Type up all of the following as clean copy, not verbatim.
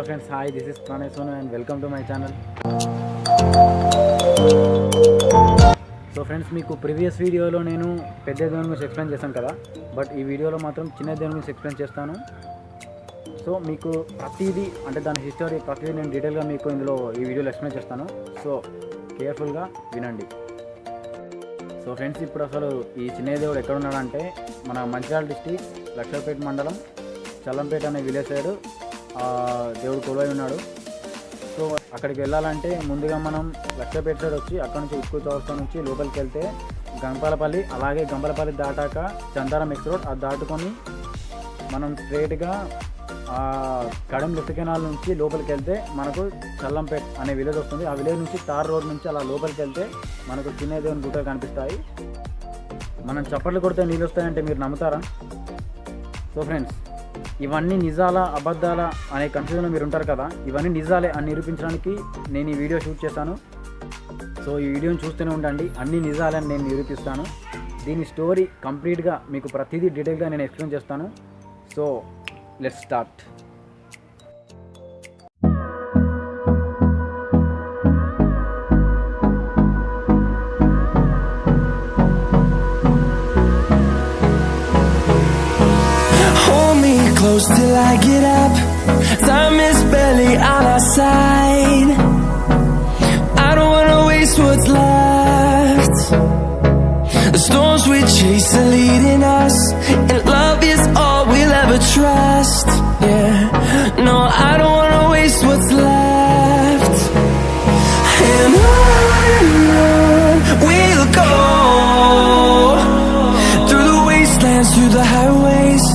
friends, hi, this is Pranay Sonu and welcome to my channel. So friends, మీకు previous వీడియోలో నేను పెద్ద దేవుని గురించి ఎక్స్ప్లెయిన్ చేశాను కదా, బట్ ఈ వీడియోలో మాత్రం చిన్న దేవుని గురించి ఎక్స్ప్లెయిన్ చేస్తాను. సో మీకు ప్రతిదీ అంటే దాని హిస్టరీ ప్రతిదీ నేను డీటెయిల్గా మీకు ఇందులో ఈ వీడియోలో ఎక్స్ప్లెయిన్ చేస్తాను. సో కేర్ఫుల్గా వినండి. సో ఫ్రెండ్స్, ఇప్పుడు అసలు ఈ చిన్న దేవుడు ఎక్కడ ఉన్నాడంటే మన మంచిర్యాల డిస్టిక్ లక్షపేట మండలం చల్లంపేట అనే విలేజ్ సైడ్ దేవుడు కొలువై ఉన్నాడు. సో అక్కడికి వెళ్ళాలంటే ముందుగా మనం లక్షపేట సైడ్ వచ్చి అక్కడ నుంచి ఉక్కు చౌరస్తా నుంచి లోపలికి వెళ్తే గంపలపల్లి, అలాగే గంపలపల్లి దాటాక చందారం ఎక్స్ రోడ్ అది దాటుకొని మనం స్ట్రైట్గా కడెం లెఫ్ట్ కెనాల్ నుంచి లోపలికి వెళ్తే మనకు చల్లంపేట అనే విలేజ్ వస్తుంది. ఆ విలేజ్ నుంచి తార్ రోడ్ నుంచి అలా లోపలికి వెళ్తే మనకు చిన్న దేవుని గుట్టలు కనిపిస్తాయి. మనం చప్పట్లు కొడితే నీళ్ళు వస్తాయంటే మీరు నమ్ముతారా? సో ఫ్రెండ్స్, ఇవన్నీ నిజాలా అబద్ధాలా అనే కన్ఫ్యూజన్లో మీరు ఉంటారు కదా, ఇవన్నీ నిజాలే అని నిరూపించడానికి నేను ఈ వీడియో షూట్ చేశాను. సో ఈ వీడియోని చూస్తూనే ఉండండి, అన్నీ నిజాలే అని నేను నిరూపిస్తాను. దీని స్టోరీ కంప్లీట్గా మీకు ప్రతిదీ డీటెయిల్గా నేను ఎక్స్ప్లెయిన్ చేస్తాను. So let's start. Close till I get up, time is barely on our side. I don't wanna waste what's left. The storms we chase are leading us, and love is all we'll ever trust. Yeah, no, I don't wanna waste what's left. And on we'll go, through the wastelands, through the highways,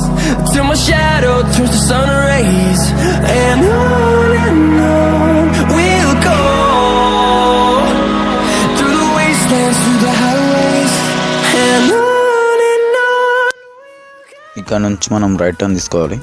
till my shadow turns to sun rays. And on we'll go, through the wastelands, through the highways, and on. ఇక్కడ నుంచి మనం right turn తీసుకోవాలి.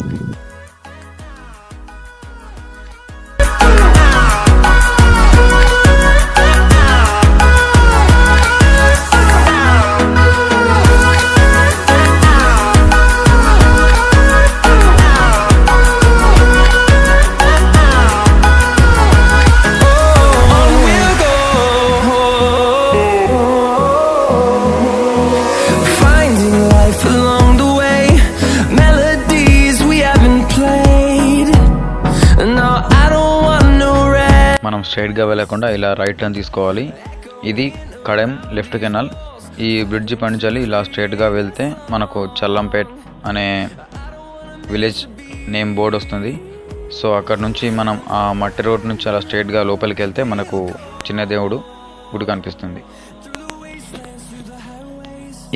మనం స్ట్రైట్గా వెళ్ళకుండా ఇలా right turn తీసుకోవాలి. ఇది కడెం లెఫ్ట్ కెనాల్. ఈ బ్రిడ్జ్ పనిచాలి. ఇలా స్ట్రైట్గా వెళ్తే మనకు చల్లంపేట్ అనే విలేజ్ నేమ్ బోర్డు వస్తుంది. సో అక్కడ నుంచి మనం ఆ మట్టి రోడ్ నుంచి అలా స్ట్రైట్గా లోపలికి వెళ్తే మనకు చిన్న దేవుడు గుడి కనిపిస్తుంది.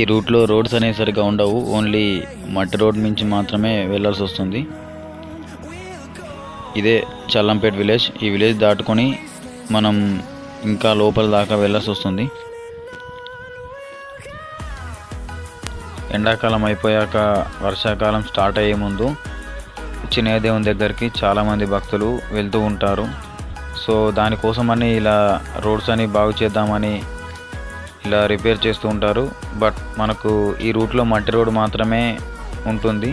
ఈ రూట్లో రోడ్స్ అనేవి సరిగా ఉండవు, ఓన్లీ మట్టి రోడ్ నుంచి మాత్రమే వెళ్ళాల్సి వస్తుంది. ఇదే చల్లంపేట్ విలేజ్. ఈ విలేజ్ దాటుకొని మనం ఇంకా లోపల దాకా వెళ్ళాల్సి వస్తుంది. ఎండాకాలం అయిపోయాక వర్షాకాలం స్టార్ట్ అయ్యే ముందు చిన్న దేవుని దగ్గరికి చాలామంది భక్తులు వెళ్తూ ఉంటారు. సో దానికోసమని ఇలా రోడ్స్ అని బాగు చేద్దామని ఇలా రిపేర్ చేస్తూ ఉంటారు. బట్ మనకు ఈ రూట్లో మట్టి రోడ్ మాత్రమే ఉంటుంది.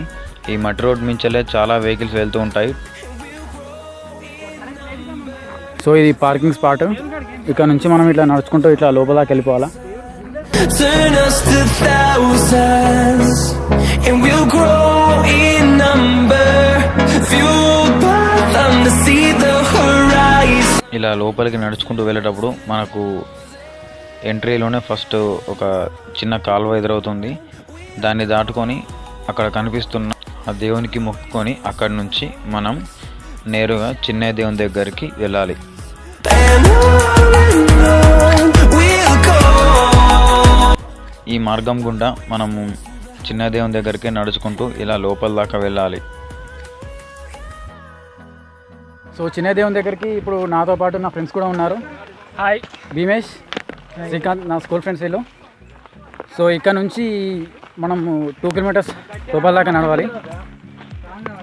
ఈ మట్టి రోడ్ మించలే చాలా వెహికల్స్ వెళ్తూ ఉంటాయి. సో ఇది పార్కింగ్ స్పాట్. ఇక్కడ నుంచి మనం ఇట్లా నడుచుకుంటూ ఇట్లా లోపలకి వెళ్ళిపోవాలా. Turn us to thousands, and we'll grow in number, fueled by them to see the horizon. ఇలా లోపలికి నడుచుకుంటూ వెళ్ళేటప్పుడు మనకు ఎంట్రీలోనే ఫస్ట్ ఒక చిన్న కాలువ ఎదురవుతుంది. దాన్ని దాటుకొని అక్కడ కనిపిస్తున్న ఆ దేవునికి మొక్కుకొని అక్కడి నుంచి మనం నేరుగా చిన్న దేవుని దగ్గరికి వెళ్ళాలి. ఈ మార్గం గుండా మనము చిన్న దేవుని దగ్గరికి నడుచుకుంటూ ఇలా లోపల దాకా వెళ్ళాలి. సో చిన్న దేవుని దగ్గరికి ఇప్పుడు నాతో పాటు నా ఫ్రెండ్స్ కూడా ఉన్నారు. హాయ్, భీమేష్, శ్రీకాంత్, నా స్కూల్ ఫ్రెండ్స్ వీళ్ళు. సో ఇక్కడ నుంచి మనం 2 కిలోమీటర్స్ లోపల దాకా నడవాలి.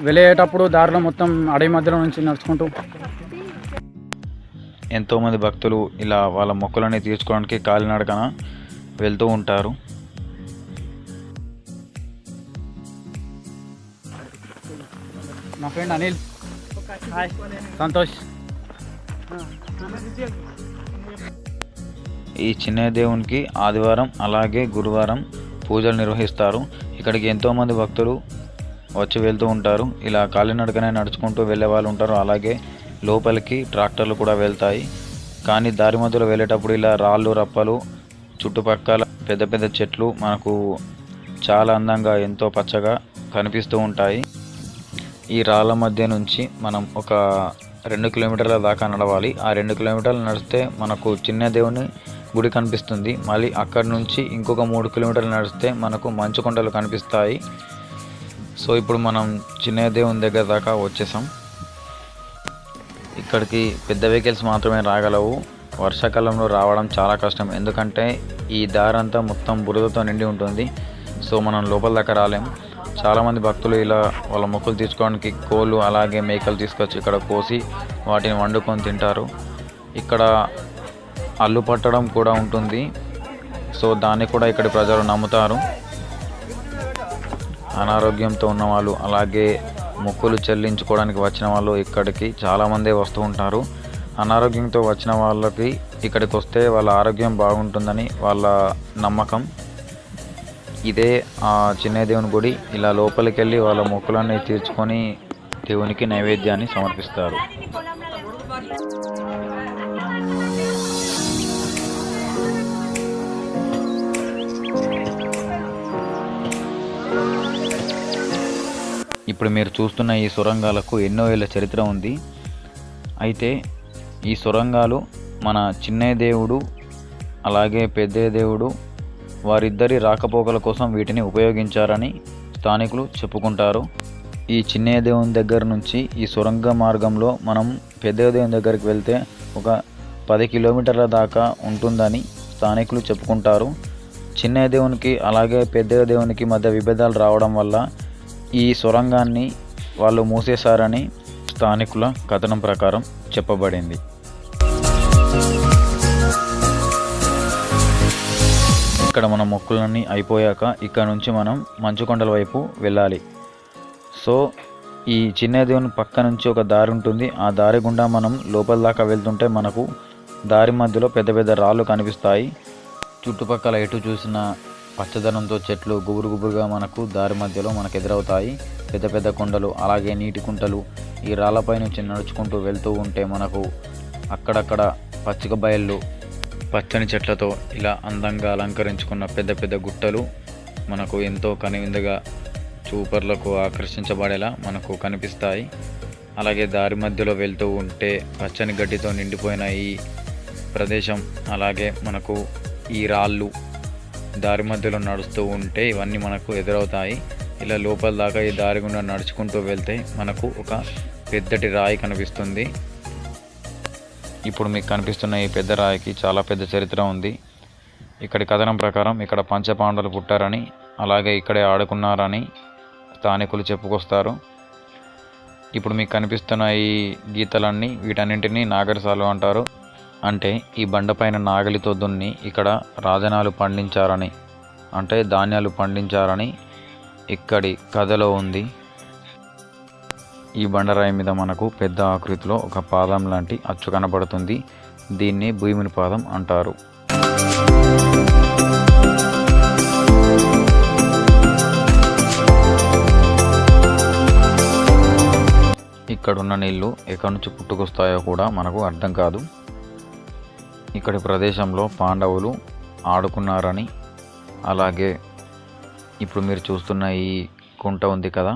వెళ్ళేటప్పుడు దారిలో మొత్తం అడవి మధ్యలో నుంచి నడుచుకుంటూ ఎంతోమంది భక్తులు ఇలా వాళ్ళ మొక్కులని తీర్చుకోవడానికి కాలినడకన వెళ్తూ ఉంటారు. నా ఫ్రెండ్ అనిల్ సంతోష్. ఈ చిన్న దేవునికి ఆదివారం అలాగే గురువారం పూజలు నిర్వహిస్తారు. ఇక్కడికి ఎంతోమంది భక్తులు వచ్చి వెళ్తూ ఉంటారు. ఇలా కాలినడకనే నడుచుకుంటూ వెళ్ళే వాళ్ళు ఉంటారు. అలాగే లోపలికి ట్రాక్టర్లు కూడా వెళ్తాయి. కానీ దారి మధ్యలో వెళ్ళేటప్పుడు ఇలా రాళ్ళు రప్పలు చుట్టుపక్కల పెద్ద పెద్ద చెట్లు మనకు చాలా అందంగా ఎంతో పచ్చగా కనిపిస్తూ ఉంటాయి. ఈ రాళ్ళ మధ్య నుంచి మనం ఒక 2 కిలోమీటర్ల దాకా నడవాలి. ఆ 2 కిలోమీటర్లు నడిస్తే మనకు చిన్న దేవుని గుడి కనిపిస్తుంది. మళ్ళీ అక్కడి నుంచి ఇంకొక 3 కిలోమీటర్లు నడిస్తే మనకు మంచు కొండలు కనిపిస్తాయి. సో ఇప్పుడు మనం చిన్న దేవుని దగ్గర దాకా వచ్చేసాం. ఇక్కడికి పెద్ద వెహికల్స్ మాత్రమే రాగలవు. వర్షాకాలంలో రావడం చాలా కష్టం, ఎందుకంటే ఈ దారి అంతా మొత్తం బురదతో నిండి ఉంటుంది. సో మనం లోపల దాకా రాలేం. చాలామంది భక్తులు ఇలా వాళ్ళ మొక్కులు తీసుకోవడానికి కోళ్ళు అలాగే మేకలు తీసుకొచ్చి ఇక్కడ కోసి వాటిని వండుకొని తింటారు. ఇక్కడ అల్లు పట్టడం కూడా ఉంటుంది. సో దాన్ని కూడా ఇక్కడి ప్రజలు నమ్ముతారు. అనారోగ్యంతో ఉన్నవాళ్ళు అలాగే మొక్కులు చెల్లించుకోవడానికి వచ్చిన వాళ్ళు ఇక్కడికి చాలామంది వస్తూ ఉంటారు. అనారోగ్యంతో వచ్చిన వాళ్ళకి ఇక్కడికి వస్తే వాళ్ళ ఆరోగ్యం బాగుంటుందని వాళ్ళ నమ్మకం. ఇదే ఆ చిన్న దేవుని గుడి. ఇలా లోపలికి వెళ్ళి వాళ్ళ మొక్కులన్నీ తీర్చుకొని దేవునికి నైవేద్యాన్ని సమర్పిస్తారు. ఇప్పుడు మీరు చూస్తున్న ఈ సొరంగాలకు ఎన్నో ఏళ్ళ చరిత్ర ఉంది. అయితే ఈ సొరంగాలు మన చిన్నయ్య దేవుడు అలాగే పెద్దయ్య దేవుడు వారిద్దరి రాకపోకల కోసం వీటిని ఉపయోగించారని స్థానికులు చెప్పుకుంటారు. ఈ చిన్నయ్య దేవుని దగ్గర నుంచి ఈ సొరంగ మార్గంలో మనం పెద్దయ్య దేవుని దగ్గరికి వెళ్తే ఒక 10 కిలోమీటర్ల దాకా ఉంటుందని స్థానికులు చెప్పుకుంటారు. చిన్నయ్య దేవునికి అలాగే పెద్దయ్య దేవునికి మధ్య విభేదాలు రావడం వల్ల ఈ సొరంగాన్ని వాళ్ళు మూసేశారని స్థానికుల కథనం ప్రకారం చెప్పబడింది. ఇక్కడ మన మొక్కులన్నీ అయిపోయాక ఇక్కడ నుంచి మనం మంచుకొండల వైపు వెళ్ళాలి. సో ఈ చిన్న దేవుని పక్క నుంచి ఒక దారి ఉంటుంది. ఆ దారి గుండా మనం లోపల దాకా వెళ్తుంటే మనకు దారి మధ్యలో పెద్ద పెద్ద రాళ్ళు కనిపిస్తాయి. చుట్టుపక్కల ఎటు చూసిన పచ్చదనంతో చెట్లు గుబురు గుబురుగా మనకు దారి మధ్యలో మనకు ఎదురవుతాయి. పెద్ద పెద్ద కొండలు అలాగే నీటి కుంటలు. ఈ రాళ్ళపై నుంచి నడుచుకుంటూ వెళ్తూ ఉంటే మనకు అక్కడక్కడ పచ్చిక బయళ్ళు పచ్చని చెట్లతో ఇలా అందంగా అలంకరించుకున్న పెద్ద పెద్ద గుట్టలు మనకు ఎంతో కనువిందుగా చూపర్లకు ఆకర్షించబడేలా మనకు కనిపిస్తాయి. అలాగే దారి మధ్యలో వెళ్తూ ఉంటే పచ్చని గడ్డితో నిండిపోయిన ఈ ప్రదేశం అలాగే మనకు ఈ రాళ్ళు దారి మధ్యలో నడుస్తూ ఉంటే ఇవన్నీ మనకు ఎదురవుతాయి. ఇలా లోపల దాకా ఈ దారి గుండా నడుచుకుంటూ వెళ్తే మనకు ఒక పెద్దటి రాయి కనిపిస్తుంది. ఇప్పుడు మీకు కనిపిస్తున్న ఈ పెద్ద రాయికి చాలా పెద్ద చరిత్ర ఉంది. ఇక్కడి కథనం ప్రకారం ఇక్కడ పంచపాండవులు పుట్టారని అలాగే ఇక్కడే ఆడుకున్నారని స్థానికులు చెప్పుకొస్తారు. ఇప్పుడు మీకు కనిపిస్తున్న ఈ గీతలన్నీ వీటన్నింటినీ నాగరిసాలు అంటారు. అంటే ఈ బండపైన నాగలితో దున్ని ఇక్కడ రాజనాలు పండించారని అంటే ధాన్యాలు పండించారని ఇక్కడి కథలో ఉంది. ఈ బండరాయి మీద మనకు పెద్ద ఆకృతిలో ఒక పాదం లాంటి అచ్చు కనబడుతుంది. దీన్ని భూమిని పాదం అంటారు. ఇక్కడున్న నీళ్లు ఎక్కడి నుంచి పుట్టుకొస్తాయో కూడా మనకు అర్థం కాదు. ఇక్కడి ప్రదేశంలో పాండవులు ఆడుకున్నారని అలాగే ఇప్పుడు మీరు చూస్తున్న ఈ కుంట ఉంది కదా,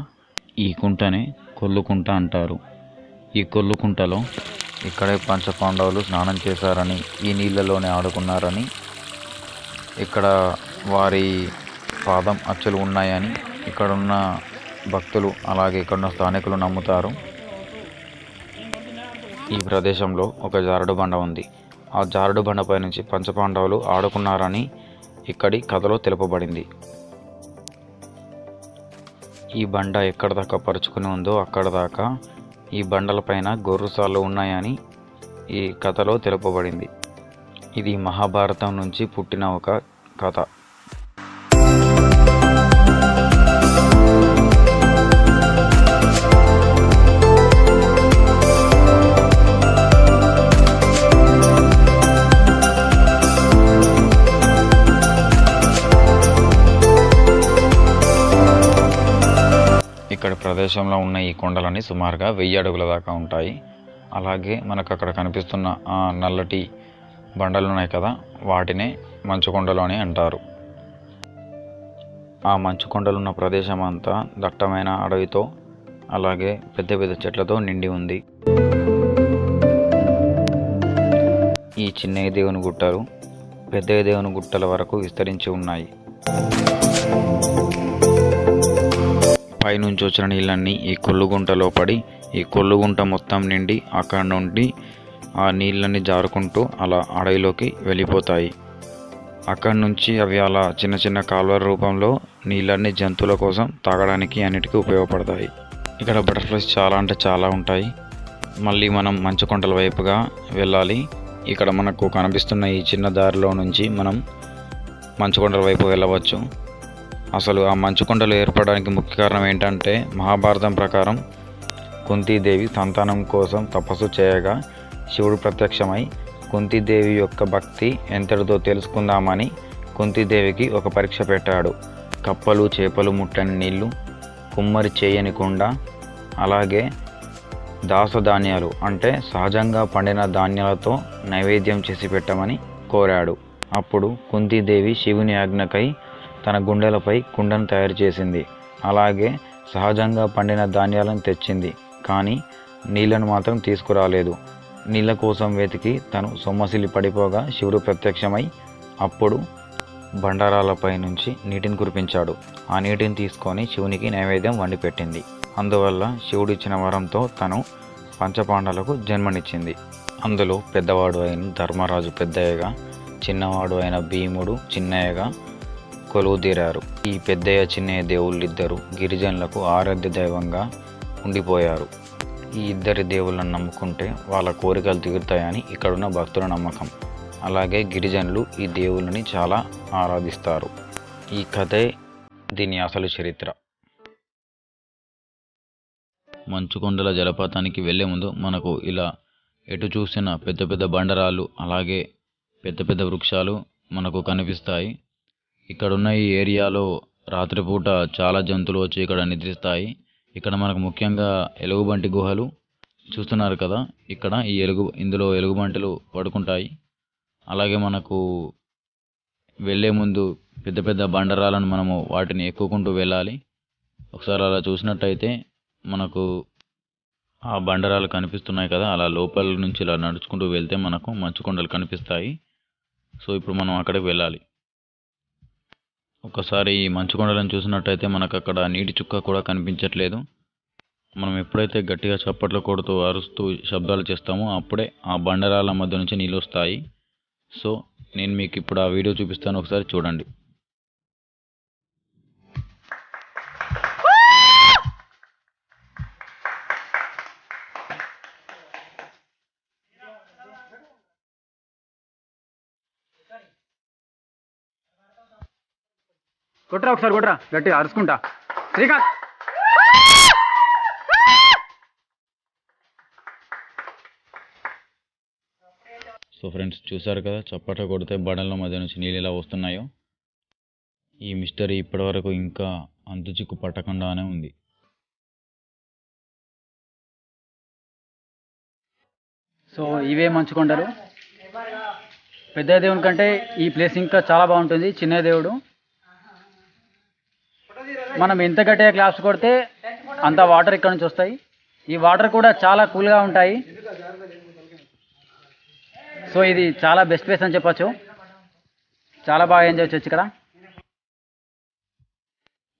ఈ కుంటనే కొల్లుకుంట అంటారు. ఈ కొల్లుకుంటలో ఇక్కడే పంచపాండవులు స్నానం చేశారని ఈ నీళ్ళలోనే ఆడుకున్నారని ఇక్కడ వారి పాదం అచ్చులు ఉన్నాయని ఇక్కడున్న భక్తులు అలాగే ఇక్కడున్న స్థానికులు నమ్ముతారు. ఈ ప్రదేశంలో ఒక జారుడు బండ ఉంది. ఆ జారుడు బండపై నుంచి పంచపాండవులు ఆడుకున్నారని ఇక్కడి కథలో తెలుపబడింది. ఈ బండ ఎక్కడ దాకా పరుచుకుని ఉందో అక్కడ దాకా ఈ బండలపైన గొర్రుసాలు ఉన్నాయని ఈ కథలో తెలుపబడింది. ఇది మహాభారతం నుంచి పుట్టిన ఒక కథ. ఇక్కడ ప్రదేశంలో ఉన్న ఈ కొండలని సుమారుగా 1000 అడుగుల దాకా ఉంటాయి. అలాగే మనకు అక్కడ కనిపిస్తున్న ఆ నల్లటి బండలు ఉన్నాయి కదా, వాటినే మంచు కొండలు అని అంటారు. ఆ మంచు కొండలున్న ప్రదేశం అంతా దట్టమైన అడవితో అలాగే పెద్ద పెద్ద చెట్లతో నిండి ఉంది. ఈ చిన్నయ్య దేవుని గుట్టలు పెద్దయ్య దేవుని గుట్టల వరకు విస్తరించి ఉన్నాయి. పైనుంచి వచ్చిన నీళ్ళన్నీ ఈ కొల్లుగుంటలో పడి ఈ కొల్లుగుంట మొత్తం నిండి అక్కడ నుండి ఆ నీళ్ళన్నీ జారుకుంటూ అలా అడవిలోకి వెళ్ళిపోతాయి. అక్కడి నుంచి అవి అలా చిన్న చిన్న కాలువల రూపంలో నీళ్ళన్నీ జంతువుల కోసం తాగడానికి అన్నిటికీ ఉపయోగపడతాయి. ఇక్కడ బటర్ఫ్లైస్ చాలా అంటే చాలా ఉంటాయి. మళ్ళీ మనం మంచు కొండల వైపుగా వెళ్ళాలి. ఇక్కడ మనకు కనిపిస్తున్న ఈ చిన్న దారిలో నుంచి మనం మంచు కొండల వైపు వెళ్ళవచ్చు. అసలు ఆ మంచు కొండలు ఏర్పడడానికి ముఖ్య కారణం ఏంటంటే, మహాభారతం ప్రకారం కుంతీదేవి సంతానం కోసం తపస్సు చేయగా శివుడు ప్రత్యక్షమై కుంతీదేవి యొక్క భక్తి ఎంతటిదో తెలుసుకుందామని కుంతీదేవికి ఒక పరీక్ష పెట్టాడు. కప్పలు చేపలు ముట్టని నీళ్లు, కుమ్మరి చేయని కుండ, అలాగే దాసధాన్యాలు అంటే సహజంగా పండిన ధాన్యాలతో నైవేద్యం చేసి పెట్టమని కోరాడు. అప్పుడు కుంతీదేవి శివుని ఆజ్ఞకై తన గుండెలపై కుండను తయారు చేసింది. అలాగే సహజంగా పండిన ధాన్యాలను తెచ్చింది, కానీ నీళ్లను మాత్రం తీసుకురాలేదు. నీళ్ళ కోసం వెతికి తను సొమ్మసిల్లి పడిపోగా శివుడు ప్రత్యక్షమై అప్పుడు బండారాలపై నుంచి నీటిని కురిపించాడు. ఆ నీటిని తీసుకొని శివునికి నైవేద్యం వండి పెట్టింది. అందువల్ల శివుడు ఇచ్చిన వరంతో తను పంచపాండవులకు జన్మనిచ్చింది. అందులో పెద్దవాడు అయిన ధర్మరాజు పెద్దయ్యగా, చిన్నవాడు అయిన భీముడు చిన్నయ్యగా కొలువుదీరారు. ఈ పెద్దయ్య చిన్నయ్య దేవుళ్ళిద్దరూ గిరిజనులకు ఆరాధ్య దైవంగా ఉండిపోయారు. ఈ ఇద్దరి దేవుళ్ళను నమ్ముకుంటే వాళ్ళ కోరికలు తీరుతాయని ఇక్కడున్న భక్తుల నమ్మకం. అలాగే గిరిజనులు ఈ దేవుళ్ళని చాలా ఆరాధిస్తారు. ఈ కథే దీని అసలు చరిత్ర. మంచుకొండల జలపాతానికి వెళ్ళే ముందు మనకు ఇలా ఎటు చూసిన పెద్ద పెద్ద బండరాళ్ళు అలాగే పెద్ద పెద్ద వృక్షాలు మనకు కనిపిస్తాయి. ఇక్కడున్న ఈ ఏరియాలో రాత్రిపూట చాలా జంతువులు వచ్చి ఇక్కడ నిద్రిస్తాయి. ఇక్కడ మనకు ముఖ్యంగా ఎలుగుబంటి గుహలు చూస్తున్నారు కదా, ఇక్కడ ఇందులో ఎలుగుబంటిలు పడుకుంటాయి. అలాగే మనకు వెళ్ళే ముందు పెద్ద పెద్ద బండరాలను మనము వాటిని ఎక్కుకుంటూ వెళ్ళాలి. ఒకసారి అలా చూసినట్టయితే మనకు ఆ బండరాలు కనిపిస్తున్నాయి కదా, అలా లోపల నుంచి ఇలా నడుచుకుంటూ వెళ్తే మనకు మంచు కొండలు కనిపిస్తాయి. సో ఇప్పుడు మనం అక్కడికి వెళ్ళాలి. ఒకసారి ఈ మంచు కొండలను చూసినట్టయితే మనకు అక్కడ నీటి చుక్క కూడా కనిపించట్లేదు. మనం ఎప్పుడైతే గట్టిగా చప్పట్లు కొడుతూ అరుస్తూ శబ్దాలు చేస్తామో అప్పుడే ఆ బండరాల మధ్య నుంచి నీళ్ళు వస్తాయి. సో నేను మీకు ఇప్పుడు ఆ వీడియో చూపిస్తాను, ఒకసారి చూడండి. కొట్రా ఒకసారి కొట్రా గట్టిగా అరుచుకుంటా. శ్రీకాంత్ సో ఫ్రెండ్స్ చూసారు కదా, చప్పట కొడితే బండల మధ్య నుంచి నీళ్ళు ఎలా వస్తున్నాయో. ఈ మిస్టరీ ఇప్పటివరకు ఇంకా అంతుచిక్కు పట్టకుండానే ఉంది. సో ఇవే మంచు కొండలు. పెద్ద దేవుని కంటే ఈ ప్లేస్ ఇంకా చాలా బాగుంటుంది. చిన్న దేవుడు మనం ఎంత గట్టిగా క్లాప్స్ కొడితే అంత వాటర్ ఇక్కడ నుంచి వస్తాయి. ఈ వాటర్ కూడా చాలా కూల్గా ఉంటాయి. సో ఇది చాలా బెస్ట్ ప్లేస్ అని చెప్పచ్చు. చాలా బాగా ఎంజాయ్ చేయొచ్చు ఇక్కడ.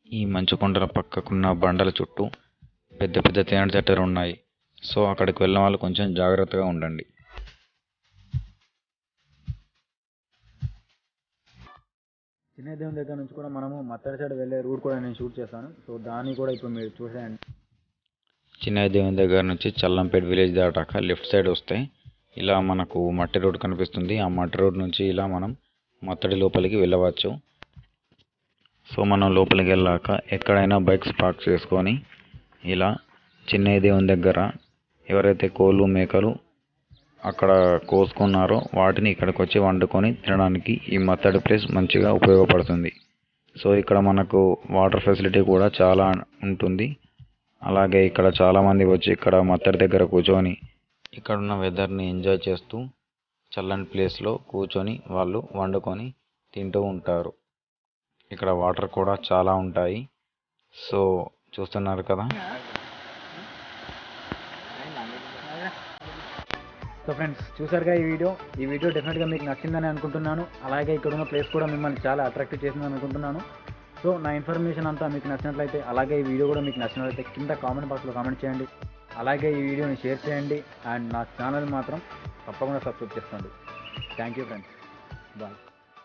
ఈ మంచు కొండల పక్కకున్న బండల చుట్టూ పెద్ద పెద్ద తేనె చెట్టలు ఉన్నాయి. సో అక్కడికి వెళ్ళిన వాళ్ళు కొంచెం జాగ్రత్తగా ఉండండి. చిన్న దేవుని దగ్గర నుంచి కూడా మనము మత్తడి సైడ్ వెళ్ళే రూట్ కూడా నేను షూట్ చేస్తాను. సో దాన్ని కూడా ఇప్పుడు మీరు చూసేయండి. చిన్న దేవుని దగ్గర నుంచి చల్లంపేట విలేజ్ దాటాక లెఫ్ట్ సైడ్ వస్తే ఇలా మనకు మట్టి రోడ్ కనిపిస్తుంది. ఆ మట్టి రోడ్ నుంచి ఇలా మనం మత్తడి లోపలికి వెళ్ళవచ్చు. సో మనం లోపలికి వెళ్ళాక ఎక్కడైనా బైక్స్ పార్క్ చేసుకొని ఇలా చిన్నయ్య దేవుని దగ్గర ఎవరైతే కోళ్ళు మేకలు అక్కడ కోసుకున్నారో వాటిని ఇక్కడికి వచ్చి వండుకొని తినడానికి ఈ మత్తడి ప్లేస్ మంచిగా ఉపయోగపడుతుంది. సో ఇక్కడ మనకు వాటర్ ఫెసిలిటీ కూడా చాలా ఉంటుంది. అలాగే ఇక్కడ చాలామంది వచ్చి ఇక్కడ మత్తడి దగ్గర కూర్చొని ఇక్కడున్న వెదర్ని ఎంజాయ్ చేస్తూ చల్లని ప్లేస్లో కూర్చొని వాళ్ళు వండుకొని తింటూ ఉంటారు. ఇక్కడ వాటర్ కూడా చాలా ఉంటాయి. సో చూస్తున్నారు కదా. సో ఫ్రెండ్స్ చూసారుగా ఈ వీడియో డెఫినెట్గా మీకు నచ్చిందని అనుకుంటున్నాను. అలాగే ఇక్కడ ఉన్న ప్లేస్ కూడా మిమ్మల్ని చాలా అట్రాక్టివ్ చేసిందని అనుకుంటున్నాను. సో నా ఇన్ఫర్మేషన్ అంతా మీకు నచ్చినట్లయితే, అలాగే ఈ వీడియో కూడా మీకు నచ్చినట్లయితే కింద కామెంట్ బాక్స్లో కామెంట్ చేయండి. అలాగే ఈ వీడియోని షేర్ చేయండి అండ్ నా ఛానల్ మాత్రం తప్పకుండా సబ్స్క్రైబ్ చేసుకోండి. Thank you friends, bye.